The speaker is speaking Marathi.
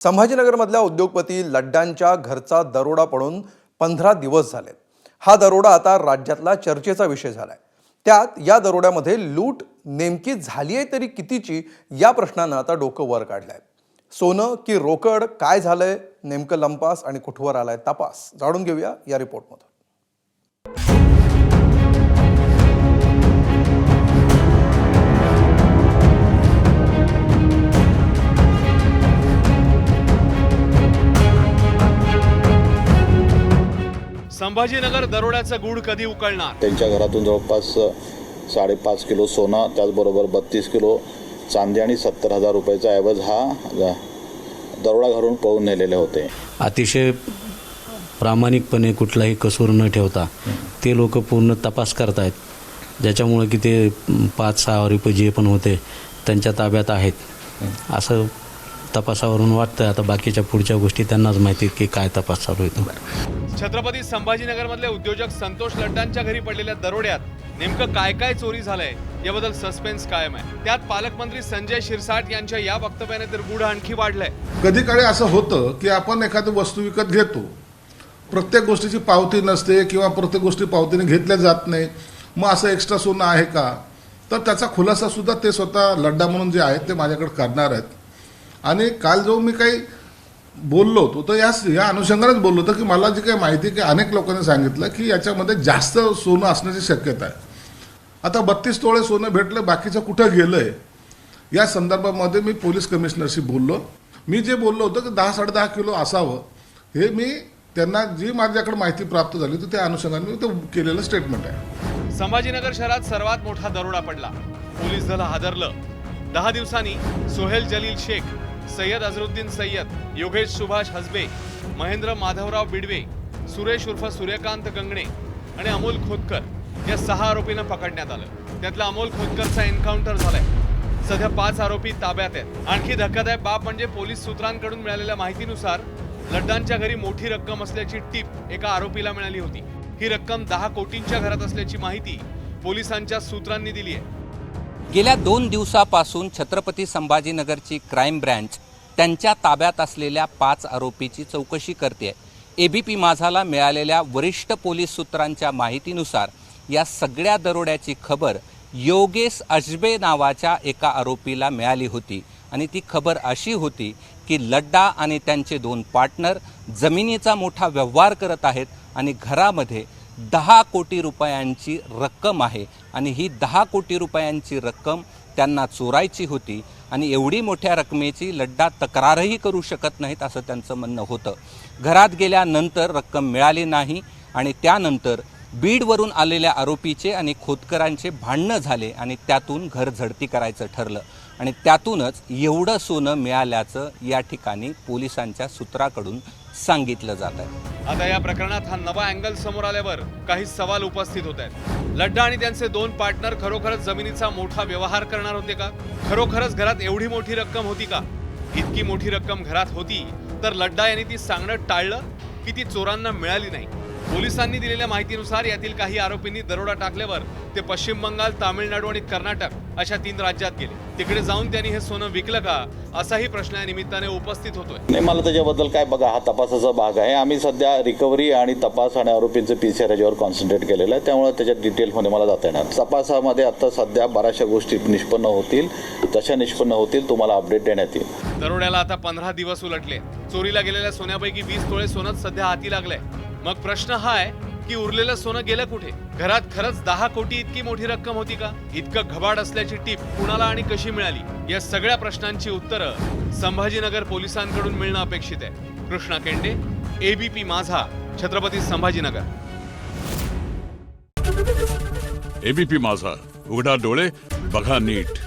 संभाजीनगरमधल्या उद्योगपती लड्डांच्या घरचा दरोडा पडून 15 दिवस झाले। हा दरोडा आता राज्यातला चर्चेचा विषय झालाय। त्यात या दरोड्यामध्ये लूट नेमकी झाली आहे तरी कितीची या प्रश्नानं आता डोकं वर काढलंय। सोनं की रोकड, काय झालंय नेमकं लंपास आणि कुठवर आलाय तपास, जाणून घेऊया या रिपोर्टमध्ये। संभाजीनगर दरोड्याचं गूढ कधी उकळणार? त्यांच्या घरातून जवळपास 5.5 किलो सोनं, त्याचबरोबर 32 किलो चांदी आणि 70,000 रुपयाचा ऐवज हा दरोडा घरून पळून नेलेले होते। अतिशय प्रामाणिकपणे कुठलाही कसूर न ठेवता ते लोक पूर्ण तपास करतायत, ज्याच्यामुळे की ते 5-6 आरोपी जे पण होते त्यांच्या ताब्यात आहेत असं तपासावरून वाटतं। आता बाकीच्या पुढच्या गोष्टी त्यांनाच माहिती की काय तपास चालू आहे। छत्रपती संभाजीनगरमधले उद्योजक संतोष लड्डांच्या घरी पडलेल्या दरोड्यात नेमकं काय काय चोरी झालंय याबद्दल सस्पेन्स कायम आहे। त्यात पालकमंत्री संजय शिरसाट यांच्या या वक्तव्याने तर गूढ आणखी वाढलंय। कधी काळी असं होतं की आपण एखादी वस्तू विकत घेतो, प्रत्येक गोष्टीची पावती नसते किंवा प्रत्येक गोष्टी पावतीने घेतल्या जात नाही, मग असं एक्स्ट्रा सोनं आहे का, तर त्याचा खुलासा सुद्धा ते स्वतः लड्डा म्हणून जे आहेत ते माझ्याकडे करणार आहेत। आणि काल जो मी काही बोललो होतो तर या अनुषंगानेच बोललो होतो की मला जी काही माहिती की अनेक लोकांनी सांगितलं की याच्यामध्ये जास्त सोनं असण्याची शक्यता आहे। आता 32 तोळे सोनं भेटलं, बाकीचं कुठं गेलंय या संदर्भामध्ये मी पोलीस कमिशनरशी बोललो। मी जे बोललो होतो की 10-10.5 किलो असावं, हे मी त्यांना जी माझ्याकडे माहिती प्राप्त झाली होती त्या अनुषंगाने मी ते केलेलं स्टेटमेंट आहे। संभाजीनगर शहरात सर्वात मोठा दरोडा पडला, पोलीस दल हादरलं। 10 दिवसांनी सोहेल जलील शेख, सय्यद अझरुद्दीन सय्यद, योगेश सुभाष हसबे, महेंद्र माधवराव बिडवे, सुरेश उर्फ सूर्यकांत गंगणे आणि अमोल खोतकर या 6 आरोपींना पकडण्यात आलं। त्यातला अमोल खोतकरचा एन्काउंटर झालाय। सध्या 5 आरोपी ताब्यात आहेत। आणखी धक्कादायक बाब म्हणजे पोलीस सूत्रांकडून मिळालेल्या माहितीनुसार लड्डांच्या घरी मोठी रक्कम असल्याची टीप एका आरोपीला मिळाली होती। ही रक्कम 10 कोटींच्या घरात असल्याची माहिती पोलिसांच्या सूत्रांनी दिली आहे। गेल्या 2 दिवसापासून छत्रपती संभाजीनगरची क्राईम ब्रँच त्यांच्या ताब्यात असलेल्या 5 आरोपीची चौकशी करते। एबीपी माझाला मिळालेल्या वरिष्ठ पोलीस सूत्रांच्या माहितीनुसार या सगळ्या दरोड्याची खबर योगेश अजबे नावाच्या एका आरोपीला मिळाली होती आणि ती खबर अशी होती की लड्डा आणि त्यांचे 2 पार्टनर जमिनीचा मोठा व्यवहार करत आहेत आणि घरामध्ये 10 कोटी रुपयांची रक्कम आहे आणि ही 10 कोटी रुपयांची रक्कम त्यांना चोरायची होती आणि एवढी मोठ्या रकमेची लड्डा तक्रारही करू शकत नाहीत असं त्यांचं म्हणणं होतं। घरात गेल्यानंतर रक्कम मिळाली नाही आणि त्यानंतर बीडवरून आलेल्या आरोपीचे आणि खोतकरांचे भांडणं झाले आणि त्यातून घर झडती करायचं ठरलं आणि त्यातूनच एवढं सोनं मिळाल्याचं या ठिकाणी पोलिसांच्या सूत्राकडून सांगितलं जात आहे। आता या प्रकरणात हा नवा अँगल समोर आल्यावर काही सवाल उपस्थित होत आहेत। लड्डा आणि त्यांचे 2 पार्टनर खरोखरच जमिनीचा मोठा व्यवहार करणार होते का? खरोखरच घरात एवढी मोठी रक्कम होती का? इतकी मोठी रक्कम घरात होती तर लड्डा यांनी ती सांगणं टाळलं की ती चोरांना मिळाली नाही? पोलिसांनी दिलेल्या माहितीनुसार यातील काही आरोपींनी दरोडा टाकल्यावर ते पश्चिम बंगाल, तामिळनाडू आणि कर्नाटक अशा 3 राज्यात गेले। तिकडे जाऊन त्यांनी हे सोनं विकलं का असाही प्रश्न या निमित्ताने उपस्थित होतोय। नाही, मला त्याच्याबद्दल काय, बघा, हा तपासाचा भाग आहे। आम्ही सध्या रिकव्हरी आणि तपास आणि आरोपींचे PCR याच्यावर कॉन्सन्ट्रेट केलेलं आहे, त्यामुळे त्याच्यात डिटेलमध्ये मला जाता येणार। तपासामध्ये आता सध्या बऱ्याचशा गोष्टी निष्पन्न होतील, तशा निष्पन्न होतील, तुम्हाला अपडेट देण्यात येईल। दरोड्याला आता 15 दिवस उलटले। चोरीला गेलेल्या सोन्यापैकी 20 तोळे सोनं सध्या हाती लागलंय। मग प्रश्न हा आहे की उरलेलं सोनं गेलं कुठे? घरात खरंच 10 कोटी इतकी मोठी रक्कम होती का? इतकं घबाड असल्याची टीप कुणाला आणि कशी मिळाली? या सगळ्या प्रश्नांची उत्तरं संभाजीनगर पोलिसांकडून मिळणं अपेक्षित आहे। कृष्णा केंडे, एबीपी माझा, छत्रपती संभाजीनगर। एबीपी माझा, उघडा डोळे बघा नीट।